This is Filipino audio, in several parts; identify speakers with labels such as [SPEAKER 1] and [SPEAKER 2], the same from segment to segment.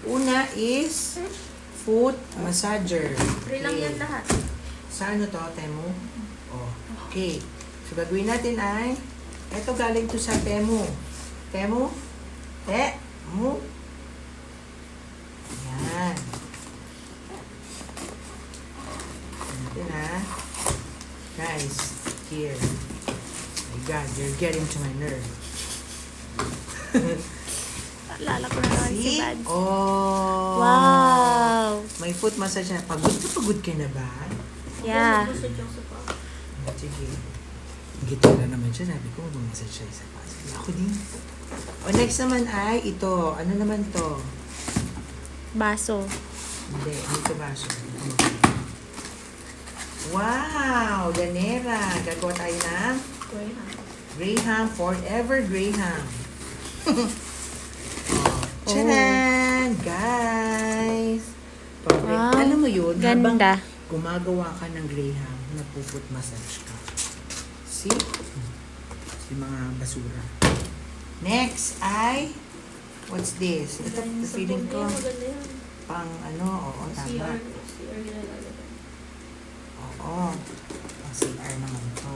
[SPEAKER 1] Una is foot massager.
[SPEAKER 2] Free lang yan lahat.
[SPEAKER 1] Sa ano to, Temu? Oh, okay. So, gagawin natin ay, eto galing to sa Temu. Temu? Temu? Yan. Natin ha. Guys, here. My God, you're getting to my nerve.
[SPEAKER 2] Lala ko na naman si
[SPEAKER 1] See?
[SPEAKER 2] Bads.
[SPEAKER 1] Oh.
[SPEAKER 2] Wow!
[SPEAKER 1] May foot massage na. Pagod ka na ba?
[SPEAKER 2] Yeah.
[SPEAKER 1] Sige. Gito na naman siya. Sabi ko, mag-massage siya isa pa. Sige, ako din. O, next naman ay ito. Ano naman to?
[SPEAKER 2] Baso.
[SPEAKER 1] Hindi, ito baso. Wow! Ganera. Gagawa tayo ng Graham. Forever Graham. Tcharan! Guys! Perfect.
[SPEAKER 2] Wow.
[SPEAKER 1] Alam mo yun, habang
[SPEAKER 2] Ganda.
[SPEAKER 1] gumagawa ka ng Graham, nagpo-foot massage ka. See? Yung mga basura. Next ay, what's this? Ito, feeling ko, pang ano, oo, tama. Oo. Pang CR naman to.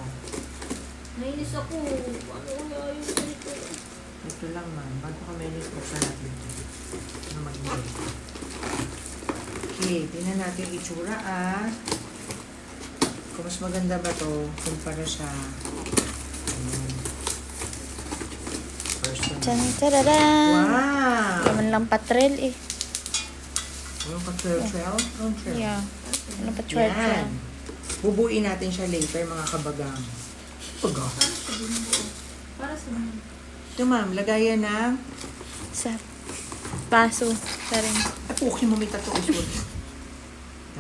[SPEAKER 2] Nainis ako. Ano kaya yung ganito?
[SPEAKER 1] Ito lang man, bago ka menis, buksan natin ito. Ano mag-ingay. Okay, tingnan natin yung itsura kung mas maganda ba to kumpara sa person.
[SPEAKER 2] Tsan, tararan!
[SPEAKER 1] Wow!
[SPEAKER 2] Naman lang patrel eh.
[SPEAKER 1] Ano pa 12? Ano 12?
[SPEAKER 2] Yeah. Ano pa 12
[SPEAKER 1] Yan. Bubuin natin siya later mga kabagang. Baga.
[SPEAKER 2] Para sa mga.
[SPEAKER 1] Ito ma'am, lagayan ng
[SPEAKER 2] Sa baso. Sa rin.
[SPEAKER 1] tapukin mo may tatuos.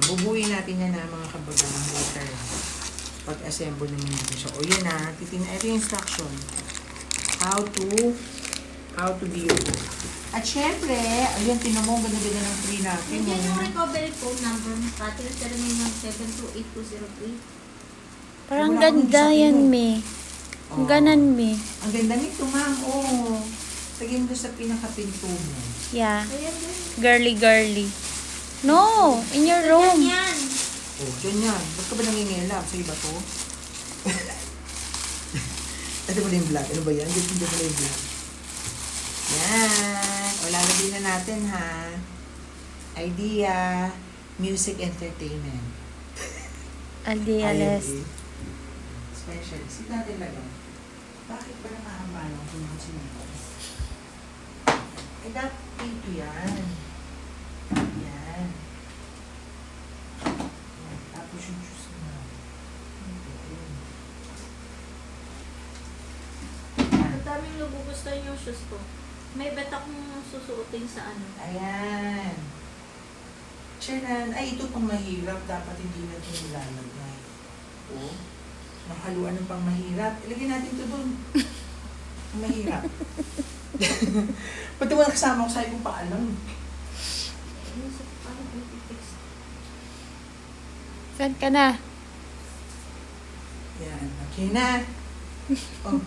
[SPEAKER 1] Bubuin natin yan na mga kabagang later. Pag-assemble naman natin siya. O yan na, titingnan. Ito yung instruction. How to be your book. At syempre, ayun, tinamong ganda-ganda ng tree natin.
[SPEAKER 3] Nandiyan yung recovery phone number mo sa atin. Termin ng 728-203.
[SPEAKER 2] Parang
[SPEAKER 1] Wala akong
[SPEAKER 2] ganda
[SPEAKER 1] isakin
[SPEAKER 2] yan,
[SPEAKER 1] mo.
[SPEAKER 2] me. Ang
[SPEAKER 1] Oh.
[SPEAKER 2] ganan, me.
[SPEAKER 1] Ang ganda nito, ma'am. Oh. Lagyan mo doon sa pinaka-pinto mo.
[SPEAKER 2] Yeah.
[SPEAKER 3] Ayan din.
[SPEAKER 2] Girly. No! In your room.
[SPEAKER 3] Yan.
[SPEAKER 1] Oh, dyan yan. Ba't ka ba nangingilap? Sa iba to? Ito pala yung black. Ano ba yan? Dito pala yung black. Yan. O, lalagyan na natin, ha? Idea. Music entertainment.
[SPEAKER 2] Aldiales.
[SPEAKER 1] Ayun, eh. Special. Sit natin lagyan. Bakit ba nakahamba lang kung mga sinipas? Eh, dapat dito yan. Yan. Yan. Tapos yung juice na.
[SPEAKER 3] Ang daming nagugustuhan yung shoes ko. May bet akong susuotin sa ano.
[SPEAKER 1] Ayan. Charan. Ay, ito pang mahirap. Dapat hindi natin nilalagay. O. Nakaluan ng pang mahirap. Ilagay natin ito dun. Ang mahirap. Pati wala kasama ko sa'yo kung paalam.
[SPEAKER 3] Ano sa paano ko i-fix?
[SPEAKER 2] Saan ka na?
[SPEAKER 1] Yan. Okay na. Oh,